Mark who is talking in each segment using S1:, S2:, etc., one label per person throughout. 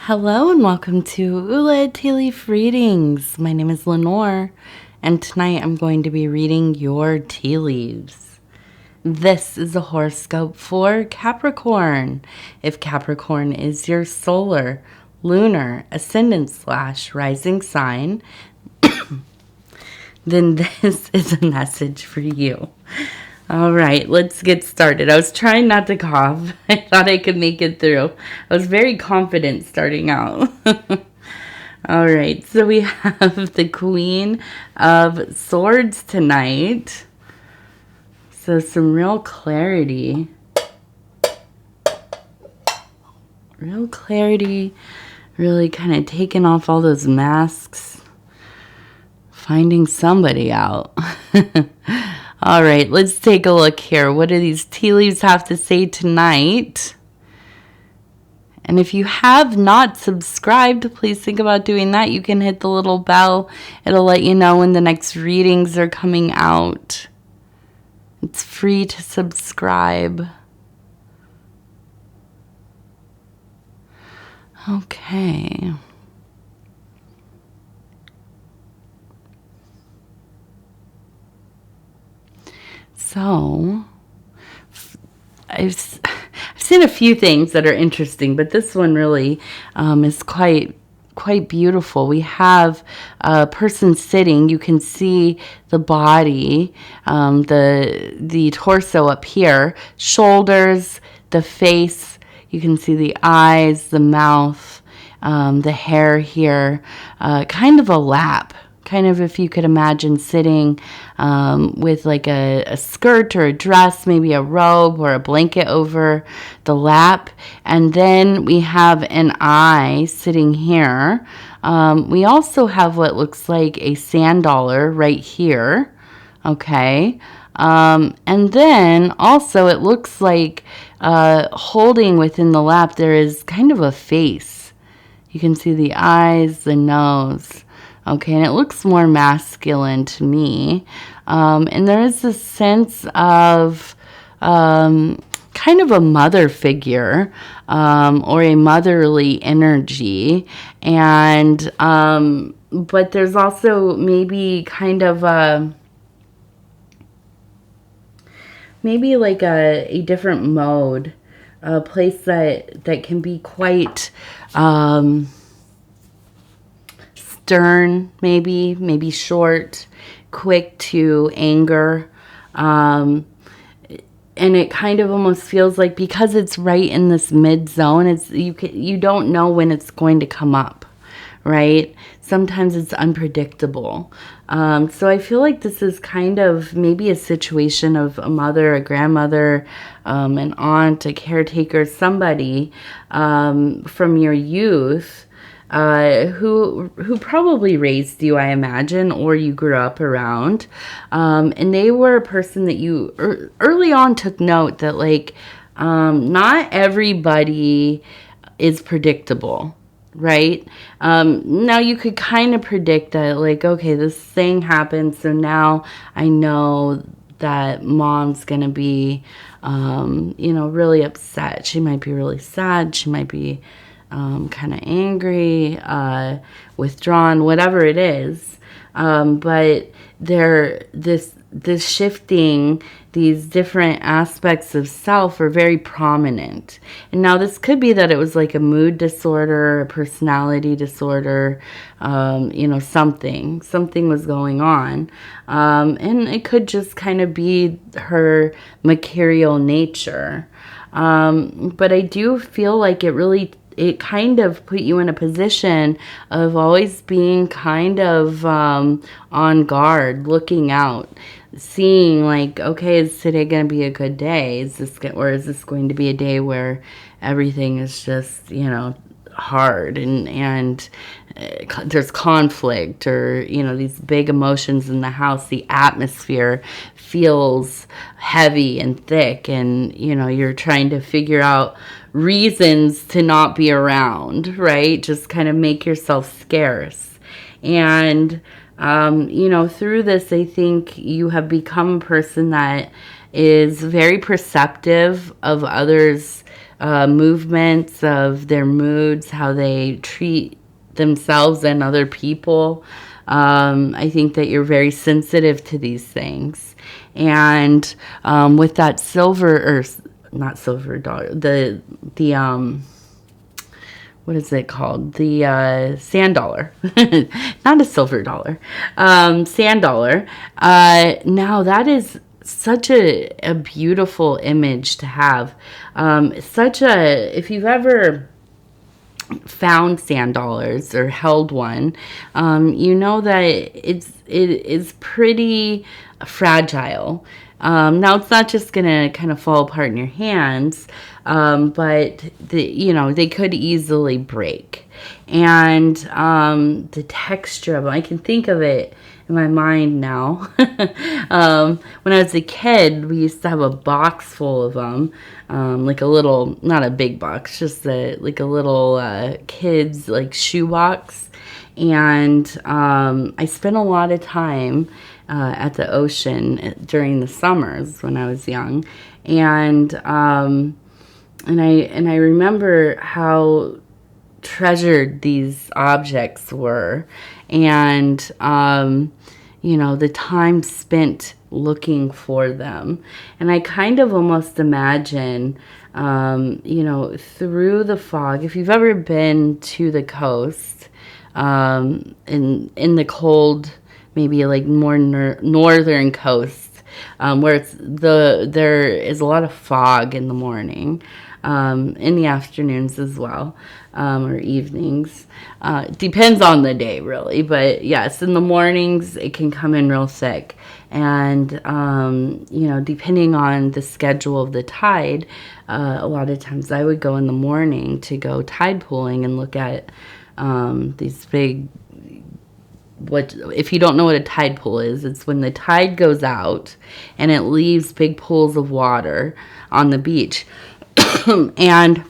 S1: Hello and welcome to Ula Tea Leaf Readings. My name is Lenor, and tonight I'm going to be reading your tea leaves. This is a horoscope for Capricorn. If Capricorn is your solar, lunar, ascendant/rising sign, then this is a message for you. All right, let's get started. I was trying not to cough. I thought I could make it through. I was very confident starting out. All right, so we have the Queen of Swords tonight. So some real clarity. Real clarity, really kind of taking off all those masks. Finding somebody out. All right, let's take a look here. What do these tea leaves have to say tonight? And if you have not subscribed, please think about doing that. You can hit the little bell. It'll let you know when the next readings are coming out. It's free to subscribe. Okay. So, I've seen a few things that are interesting, but this one really is quite beautiful. We have a person sitting. You can see the body, the torso up here, shoulders, the face. You can see the eyes, the mouth, the hair here, kind of a lap. Kind of if you could imagine sitting with like a skirt or a dress, maybe a robe or a blanket over the lap. And then we have an eye sitting here. We also have what looks like a sand dollar right here. Okay. And then also it looks like holding within the lap, there is kind of a face. You can see the eyes, the nose. Okay, and it looks more masculine to me. And there is this sense of kind of a mother figure or a motherly energy. And but there's also maybe kind of maybe like a different mode, a place that can be quite stern, maybe short, quick to anger. And it kind of almost feels like because it's right in this mid zone, you don't know when it's going to come up, right? Sometimes it's unpredictable. So I feel like this is kind of maybe a situation of a mother, a grandmother, an aunt, a caretaker, somebody from your youth who probably raised you, I imagine, or you grew up around. And they were a person that you early on took note that, like, not everybody is predictable, right? Now you could kind of predict that, like, okay, this thing happened, so now I know that mom's gonna be, really upset. She might be really sad. She might be kind of angry, withdrawn, whatever it is. But this shifting, these different aspects of self are very prominent. And now this could be that it was like a mood disorder, a personality disorder, something was going on. And it could just kind of be her mercurial nature. But I do feel like it kind of put you in a position of always being kind of on guard, looking out, seeing like, okay, is today going to be a good day? Is this going to be a day where everything is just, hard and there's conflict or, these big emotions in the house, the atmosphere feels heavy and thick and, you're trying to figure out reasons to not be around, right? Just kind of make yourself scarce. And, through this, I think you have become a person that is very perceptive of others' movements of their moods, how they treat themselves and other people. I think that you're very sensitive to these things. And with that silver, or not silver dollar, the what is it called? The sand dollar. Not a silver dollar. Sand dollar. Now that is such a beautiful image to have. If you've ever found sand dollars or held one, you know that it is pretty fragile. Now it's not just gonna kind of fall apart in your hands, but they could easily break. And the texture of them, I can think of it in my mind now. When I was a kid, we used to have a box full of them, like a little, not a big box, just like a little kid's like shoe box. And I spent a lot of time at the ocean during the summers when I was young, and I remember how treasured these objects were, and the time spent looking for them. And I kind of almost imagine through the fog, if you've ever been to the coast, in the cold, maybe like more northern coast, where there is a lot of fog in the morning, in the afternoons as well, or evenings. Depends on the day, really. But yes, in the mornings, it can come in real thick. And, depending on the schedule of the tide, a lot of times I would go in the morning to go tide pooling and look at these big, if you don't know what a tide pool is, it's when the tide goes out and it leaves big pools of water on the beach. And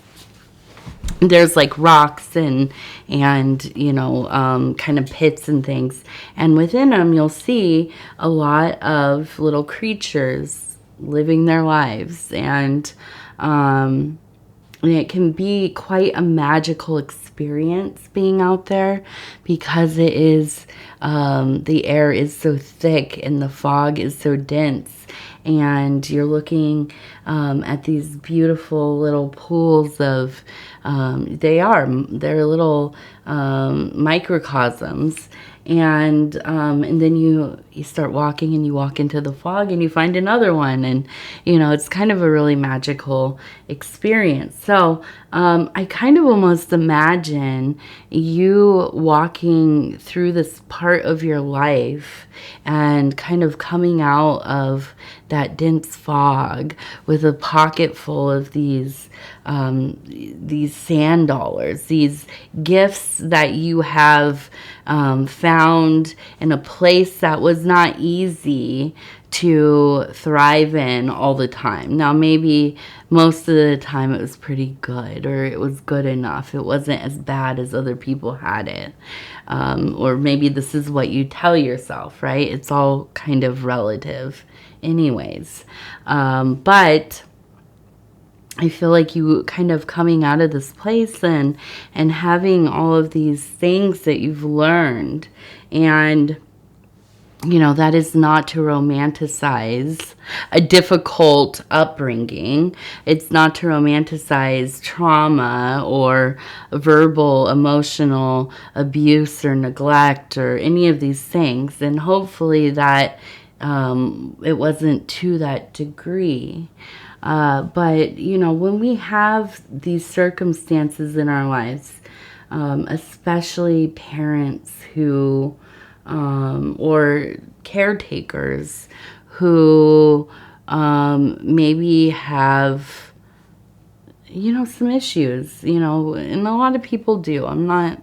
S1: there's like rocks and kind of pits and things, and within them you'll see a lot of little creatures living their lives, and it can be quite a magical experience being out there, because it is the air is so thick and the fog is so dense, and you're looking at these beautiful little pools of they're little microcosms. And then you start walking, and you walk into the fog, and you find another one, and it's kind of a really magical experience. So I kind of almost imagine you walking through this part of your life and kind of coming out of that dense fog with a pocket full of these sand dollars, these gifts that you have found in a place that was not easy to thrive in all the time. Now, maybe most of the time it was pretty good, or it was good enough. It wasn't as bad as other people had it. Or maybe this is what you tell yourself, right? It's all kind of relative anyways. But I feel like you kind of coming out of this place and having all of these things that you've learned, and that is not to romanticize a difficult upbringing. It's not to romanticize trauma or verbal, emotional abuse or neglect or any of these things. And hopefully that it wasn't to that degree. But, when we have these circumstances in our lives, especially parents who, or caretakers who maybe have, some issues, and a lot of people do. I'm not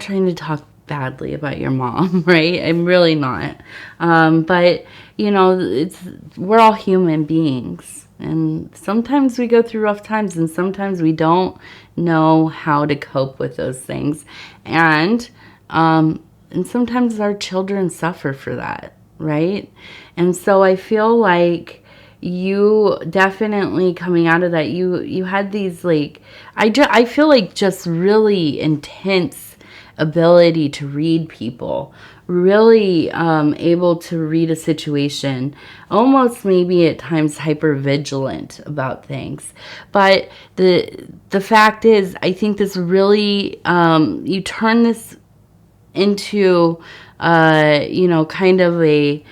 S1: trying to talk badly about your mom, right? I'm really not. But, we're all human beings. And sometimes we go through rough times, and sometimes we don't know how to cope with those things. And sometimes our children suffer for that, right? And so I feel like, you definitely coming out of that, you had these like, I feel like just really intense ability to read people, really able to read a situation, almost maybe at times hyper vigilant about things. But the fact is, I think this really, you turn this into, kind of a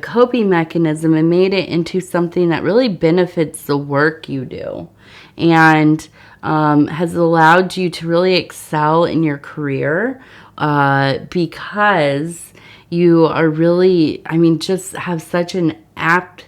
S1: coping mechanism, and made it into something that really benefits the work you do, and has allowed you to really excel in your career, because you are really, just have such an apt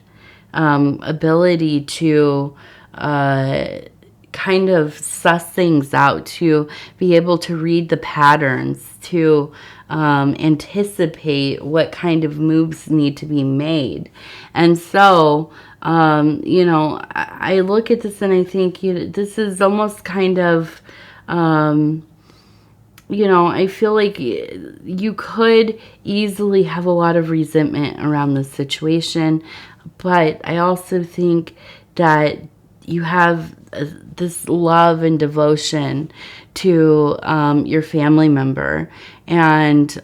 S1: ability to kind of suss things out, to be able to read the patterns, to anticipate what kind of moves need to be made. And so, I look at this and I think, this is almost kind of, I feel like you could easily have a lot of resentment around this situation, but I also think that you have this love and devotion to your family member, and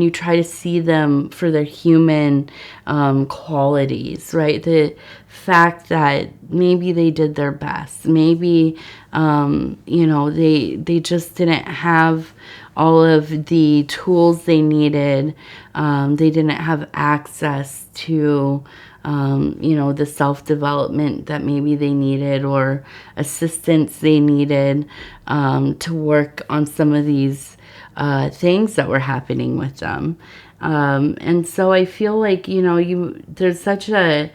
S1: you try to see them for their human qualities, right? The fact that maybe they did their best, maybe they just didn't have all of the tools they needed. They didn't have access to the self-development that maybe they needed, or assistance they needed to work on some of these things that were happening with them. And so I feel like, there's such a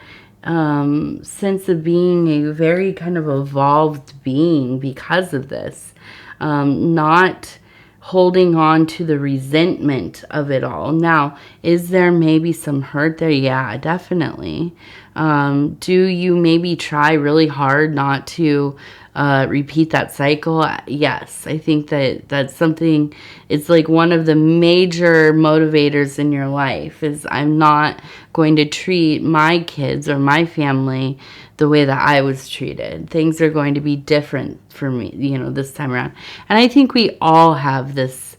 S1: sense of being a very kind of evolved being because of this, not holding on to the resentment of it all. Now, is there maybe some hurt there? Yeah, definitely. Do you maybe try really hard not to repeat that cycle? Yes, I think that's something, it's like one of the major motivators in your life is, I'm not going to treat my kids or my family the way that I was treated. Things are going to be different for me, this time around. And I think we all have this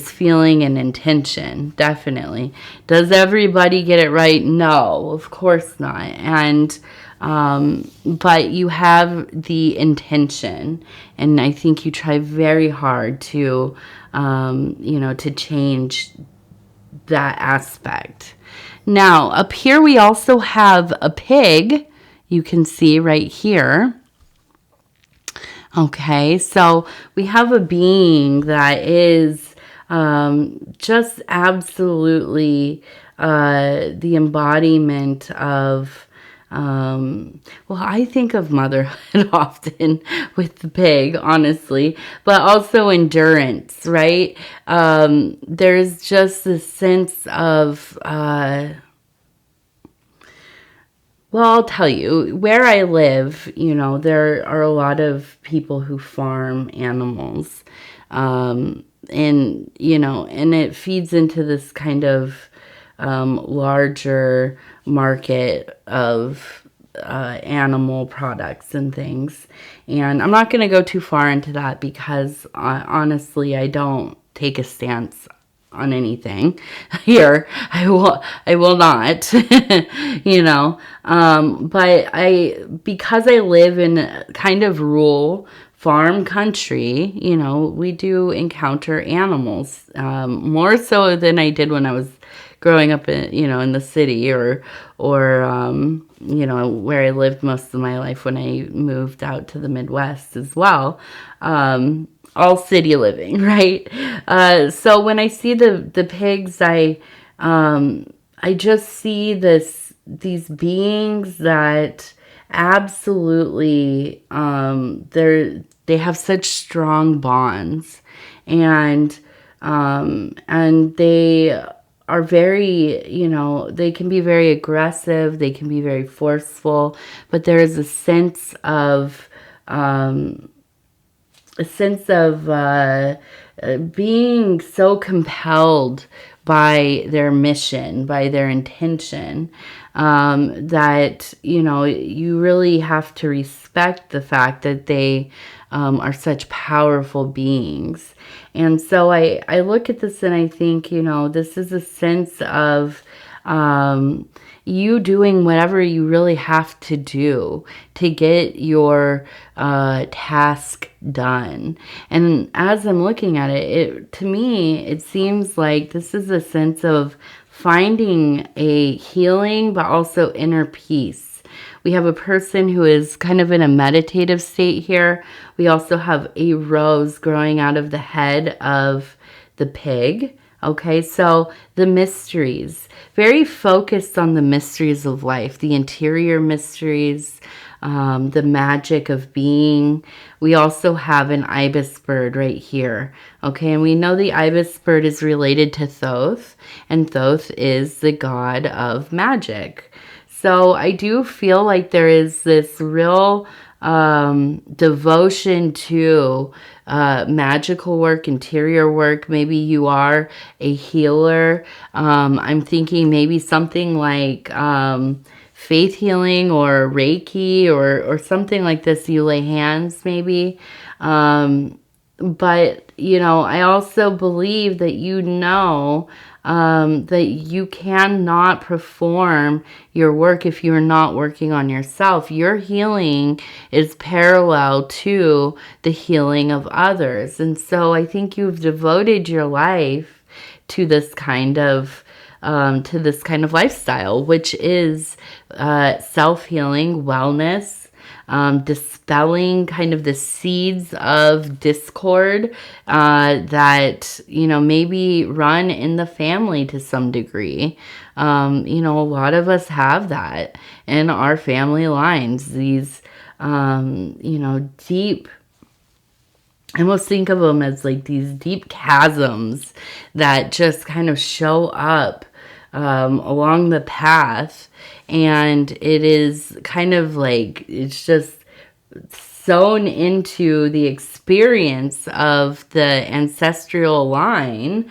S1: feeling and intention, definitely. Does everybody get it right? No, of course not. And but you have the intention, and I think you try very hard to to change that aspect. Now, up here we also have a pig. You can see right here. Okay, so we have a being that is just absolutely the embodiment of, I think of motherhood often with the pig, honestly, but also endurance, right? There's just this sense of, I'll tell you, where I live, there are a lot of people who farm animals. And it feeds into this kind of larger market of animal products and things. And I'm not going to go too far into that because honestly, I don't take a stance on anything here. I will not, but because I live in a kind of rural farm country, we do encounter animals, more so than I did when I was growing up in the city, or where I lived most of my life when I moved out to the Midwest as well. All city living, right? So when I see the pigs, I just see these beings that absolutely they have such strong bonds, and they are very, they can be very aggressive, they can be very forceful, but there is a sense of being so compelled by their mission, by their intention, that, you really have to respect the fact that they are such powerful beings. And so I look at this and I think, this is a sense of you doing whatever you really have to do to get your task done. And as I'm looking at it, to me, it seems like this is a sense of finding a healing, but also inner peace. We have a person who is kind of in a meditative state here. We also have a rose growing out of the head of the pig. Okay, so the mysteries, very focused on the mysteries of life, the interior mysteries, the magic of being. We also have an ibis bird right here. Okay, and we know the ibis bird is related to Thoth, and Thoth is the god of magic. So I do feel like there is this real devotion to magical work, interior work. Maybe you are a healer. I'm thinking maybe something like faith healing or Reiki or something like this. You lay hands maybe. But, I also believe that that you cannot perform your work if you're not working on yourself. Your healing is parallel to the healing of others. And so I think you've devoted your life to this kind of lifestyle, which is self-healing, wellness, dispelling kind of the seeds of discord that, maybe run in the family to some degree. A lot of us have that in our family lines, these, deep, I almost think of them as like these deep chasms that just kind of show up along the path. And it is kind of like, it's just sewn into the experience of the ancestral line,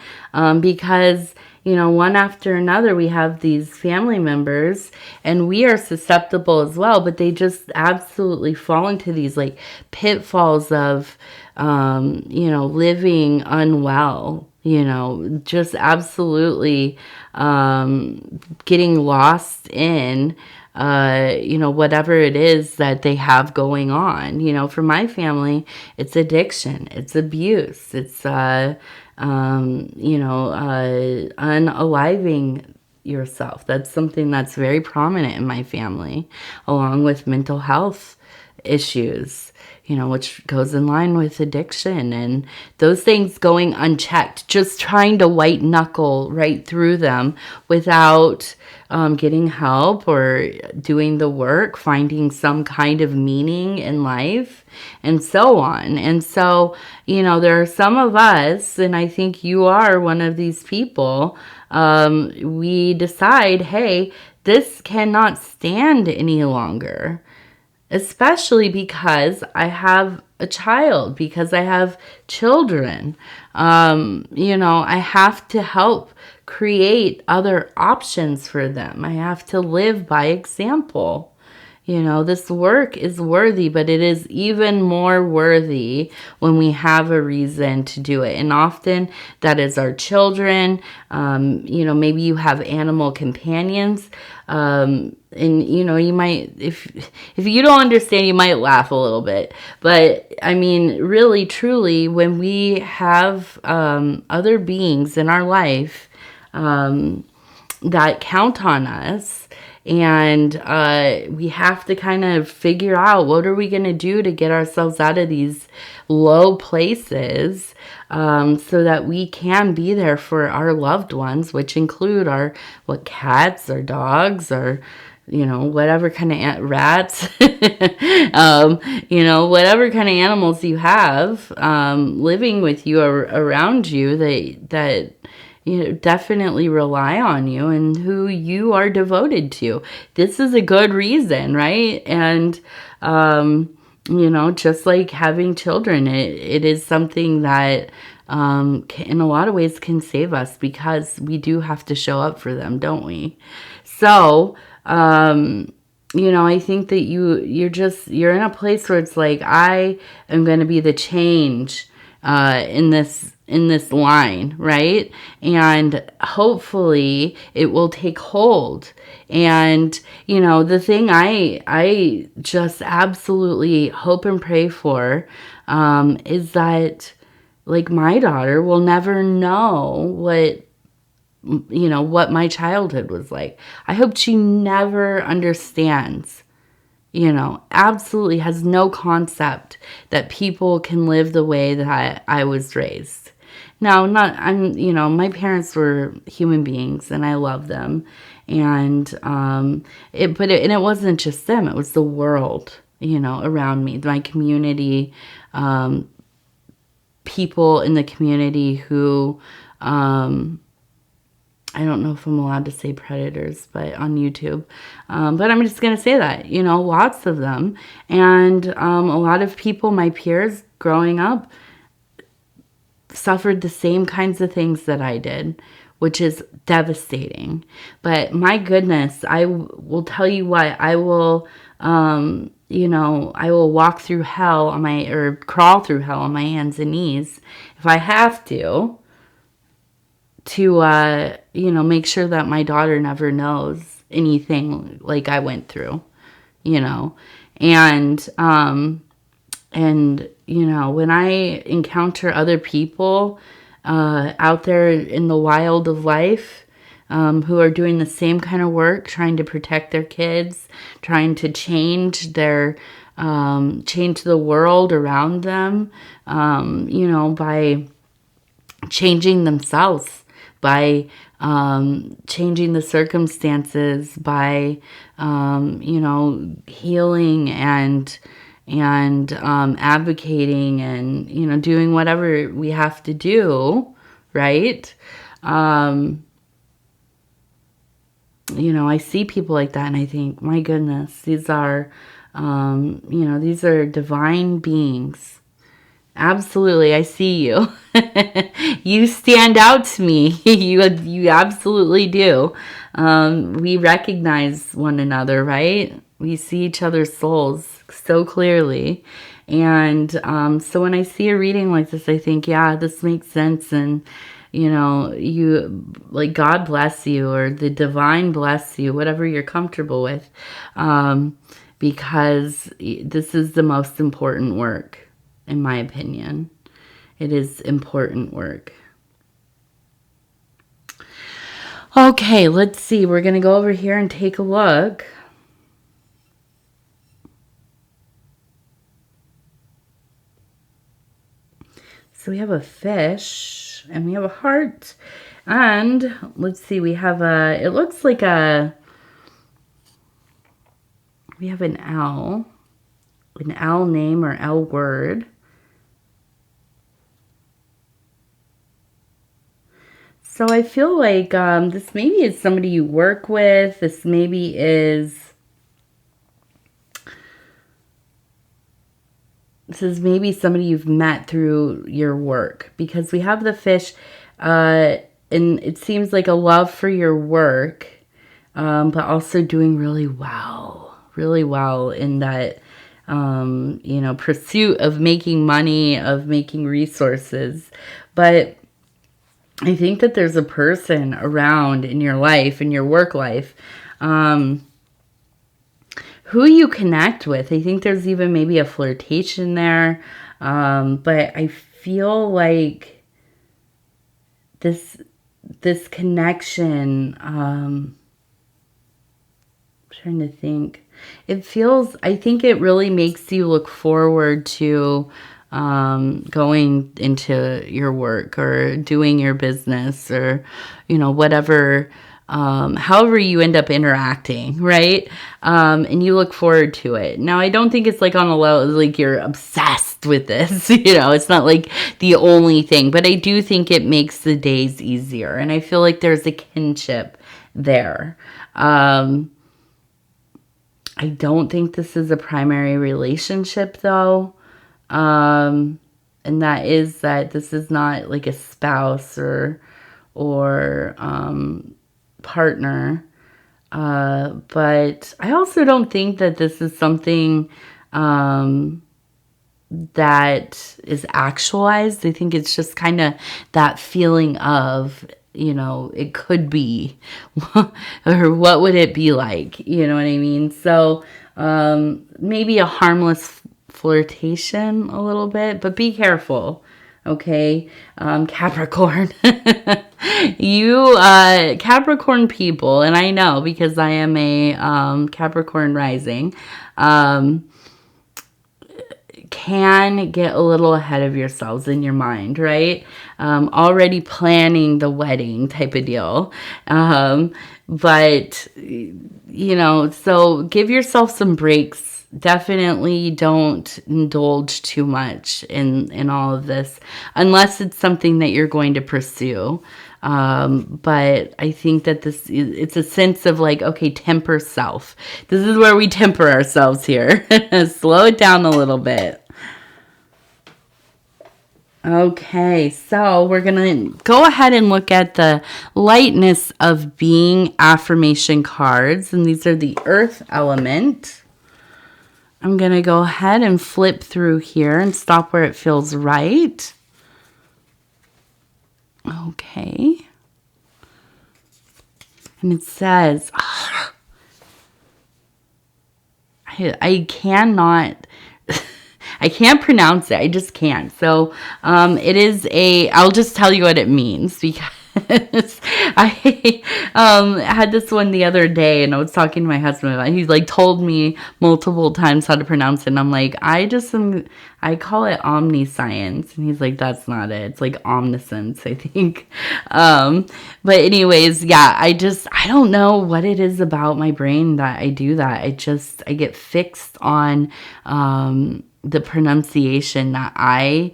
S1: because, one after another, we have these family members and we are susceptible as well, but they just absolutely fall into these like pitfalls of, living unwell, just absolutely getting lost in, whatever it is that they have going on. For my family, it's addiction, it's abuse, it's, unaliving yourself. That's something that's very prominent in my family, along with mental health issues, which goes in line with addiction and those things going unchecked, just trying to white knuckle right through them without getting help or doing the work, finding some kind of meaning in life, and so on. And so, there are some of us, and I think you are one of these people, we decide, hey, this cannot stand any longer. Especially because I have a child, because I have children. I have to help create other options for them. I have to live by example. This work is worthy, but it is even more worthy when we have a reason to do it. And often that is our children. Maybe you have animal companions. And, you might, if you don't understand, you might laugh a little bit. But, I mean, really, truly, when we have other beings in our life that count on us, and we have to kind of figure out what are we going to do to get ourselves out of these low places, so that we can be there for our loved ones, which include our cats or dogs or whatever kind of rats, whatever kind of animals you have living with you or around you that definitely rely on you and who you are devoted to. This is a good reason, right? And, You know, just like having children, it is something that in a lot of ways can save us, because we do have to show up for them, don't we? So, you know, I think that you're in a place where it's like, I am going to be the change in this line, right? And hopefully it will take hold. And you know, the thing I just absolutely hope and pray for is that, like, my daughter will never know what my childhood was like. I hope she never understands, absolutely has no concept that people can live the way that I was raised. Now, my parents were human beings and I love them. And it wasn't just them, it was the world, around me, my community, people in the community who, I don't know if I'm allowed to say predators, but on YouTube. But I'm just going to say that, lots of them. And a lot of people, my peers growing up, suffered the same kinds of things that I did, which is devastating. But my goodness, I will tell you what, I will, I will walk through hell or crawl through hell on my hands and knees if I have to make sure that my daughter never knows anything like I went through, and when I encounter other people out there in the wild of life, who are doing the same kind of work, trying to protect their kids, trying to change the world around them, by changing themselves, by changing the circumstances, by healing and advocating and doing whatever we have to do, right? I see people like that and I think, my goodness, these are divine beings. Absolutely, I see you. You stand out to me. You absolutely do. We recognize one another, right? We see each other's souls so clearly. And so when I see a reading like this, I think, yeah, this makes sense. And, you, like, God bless you, or the divine bless you, whatever you're comfortable with. Because this is the most important work, in my opinion. It is important work. Okay, let's see. We're going to go over here and take a look. So we have a fish and we have a heart. And let's see, we have it looks like we have an L name or L word. So I feel like this maybe is somebody you work with. This maybe is somebody you've met through your work, because we have the fish, and it seems like a love for your work, but also doing really well in that, pursuit of making money, of making resources. But I think that there's a person around in your life, in your work life, who you connect with. I think there's even maybe a flirtation there. But I feel like this connection, I'm trying to think. I think it really makes you look forward to going into your work or doing your business, or, whatever, however you end up interacting, right? And you look forward to it. Now, I don't think it's like on a level, like you're obsessed with this, it's not like the only thing, but I do think it makes the days easier. And I feel like there's a kinship there. I don't think this is a primary relationship, though. And that is that this is not like a spouse or partner. But I also don't think that this is something that is actualized. I think it's just kind of that feeling of, it could be, or what would it be like? You know what I mean? So maybe a harmless flirtation a little bit, but be careful. Okay, Capricorn. You Capricorn people, and I know because I am a Capricorn rising, can get a little ahead of yourselves in your mind, right? Already planning the wedding type of deal. But, so give yourself some breaks. Definitely don't indulge too much in all of this, unless it's something that you're going to pursue. But I think that it's a sense of like, okay, temper self. This is where we temper ourselves here. Slow it down a little bit. Okay, so we're going to go ahead and look at the lightness of being affirmation cards. And these are the earth element. I'm going to go ahead and flip through here and stop where it feels right. Okay. And it says, I cannot... I can't pronounce it. I just can't. So it is I'll just tell you what it means because I had this one the other day and I was talking to my husband about it. He's like told me multiple times how to pronounce it. And I'm like, I call it omniscience. And he's like, that's not it. It's like omniscience, I think. But anyways, yeah, I don't know what it is about my brain that I do that. I get fixed on the pronunciation that I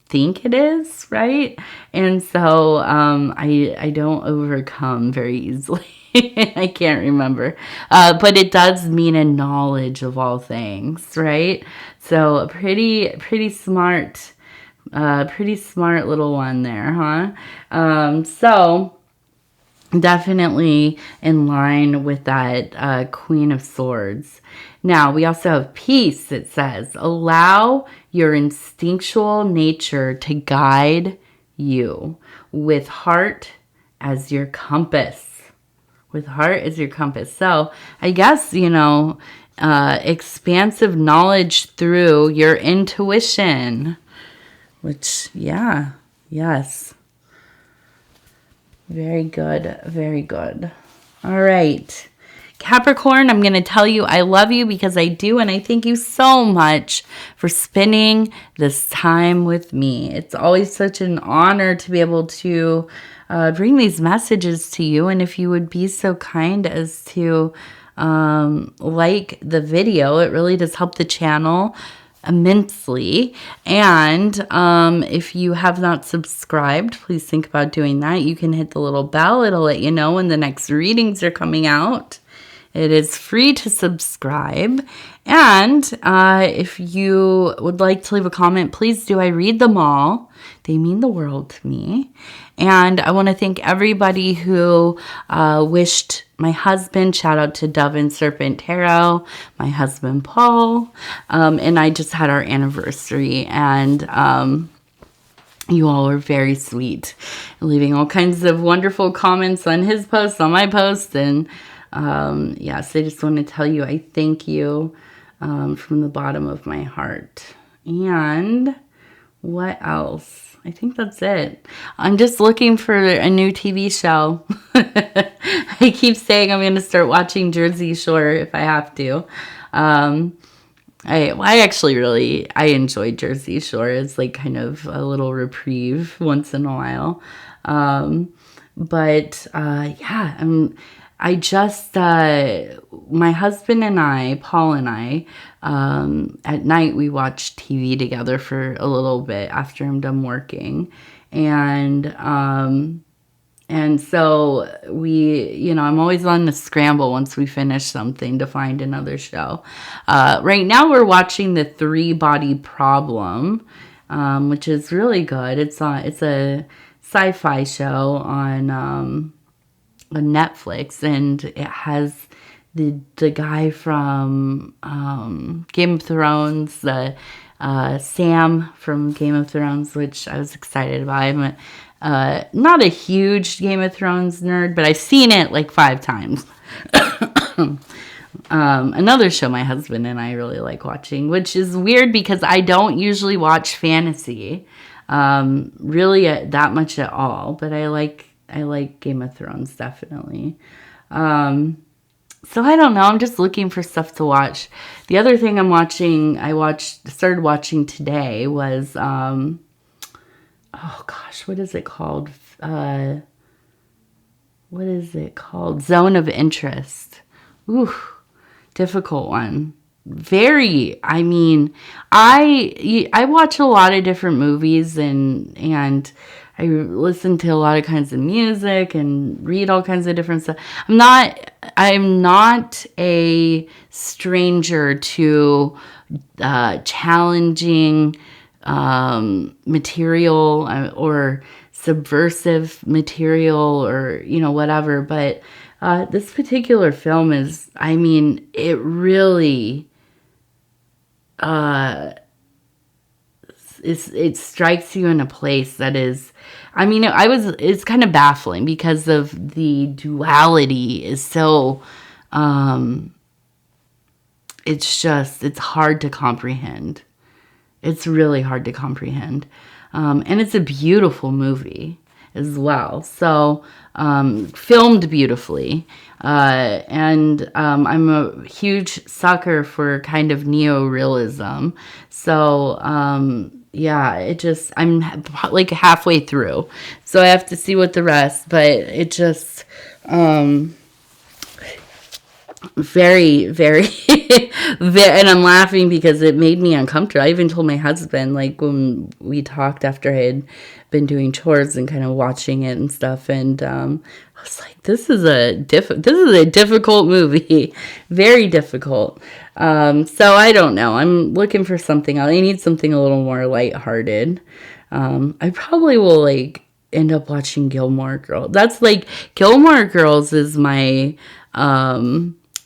S1: think it is, right? And so I don't overcome very easily. I can't remember. But it does mean a knowledge of all things, right? So a pretty smart little one there, huh? So definitely in line with that Queen of Swords. Now, we also have peace, it says. Allow your instinctual nature to guide you with heart as your compass. With heart as your compass. So, I guess, expansive knowledge through your intuition. Which, yeah, yes. Very good, very good. All right. Capricorn, I'm going to tell you I love you because I do, and I thank you so much for spending this time with me. It's always such an honor to be able to bring these messages to you, and if you would be so kind as to like the video, it really does help the channel immensely. And if you have not subscribed, please think about doing that. You can hit the little bell. It'll let you know when the next readings are coming out. It is free to subscribe. And if you would like to leave a comment, please do. I read them all. They mean the world to me. And I want to thank everybody who wished my husband, shout out to Dove and Serpent Tarot, my husband Paul, and I just had our anniversary, and you all were very sweet, leaving all kinds of wonderful comments on his post, on my post, and yes, I just want to tell you I thank you from the bottom of my heart. And what else? I think that's it. I'm just looking for a new TV show. I keep saying I'm going to start watching Jersey Shore if I have to. I actually I enjoy Jersey Shore. It's like kind of a little reprieve once in a while. But yeah, I just, my husband and I, Paul and I, at night we watch TV together for a little bit after I'm done working. And And so I'm always on the scramble once we finish something to find another show. Right now we're watching The Three Body Problem, which is really good. It's a sci-fi show on Netflix, and it has the guy from Game of Thrones, the Sam from Game of Thrones, which I was excited about. I'm not a huge Game of Thrones nerd, but I've seen it like 5 times. Another show my husband and I really like watching, which is weird because I don't usually watch fantasy really that much at all, but I like Game of Thrones definitely. So I don't know. I'm just looking for stuff to watch. The other thing started watching today was, oh gosh, what is it called? Zone of Interest. Ooh, difficult one. I watch a lot of different movies and I listen to a lot of kinds of music and read all kinds of different stuff. I'm not a stranger to challenging material or subversive material or whatever, but this particular film is, it really it strikes you in a place that is, it's kind of baffling because of the duality is so, it's hard to comprehend. It's really hard to comprehend. And it's a beautiful movie as well. So, filmed beautifully. And I'm a huge sucker for kind of neorealism. So, I'm like halfway through. So I have to see what the rest, but it just, very, very, and I'm laughing because it made me uncomfortable. I even told my husband, like, when we talked after I had been doing chores and kind of watching it and stuff, and I was like, this is a difficult movie, very difficult. So I don't know. I'm looking for something else. I need something a little more lighthearted. I probably will like end up watching Gilmore Girls. That's like Gilmore Girls is my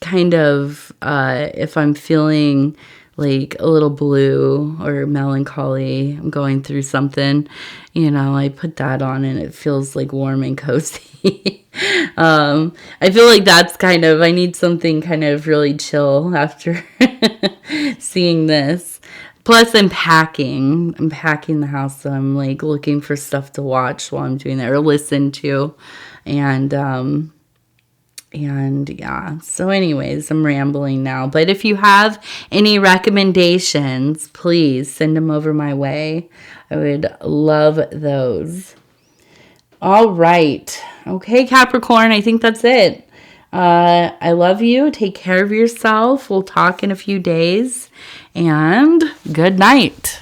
S1: kind of if I'm feeling like a little blue or melancholy, I'm going through something, I put that on and it feels like warm and cozy. I feel like that's I need something kind of really chill after seeing this. Plus, I'm packing the house, so I'm like looking for stuff to watch while I'm doing that or listen to, and yeah, so anyways, I'm rambling now. But if you have any recommendations, please send them over my way. I would love those. All right. Okay, Capricorn, I think that's it. I love you. Take care of yourself. We'll talk in a few days. And good night.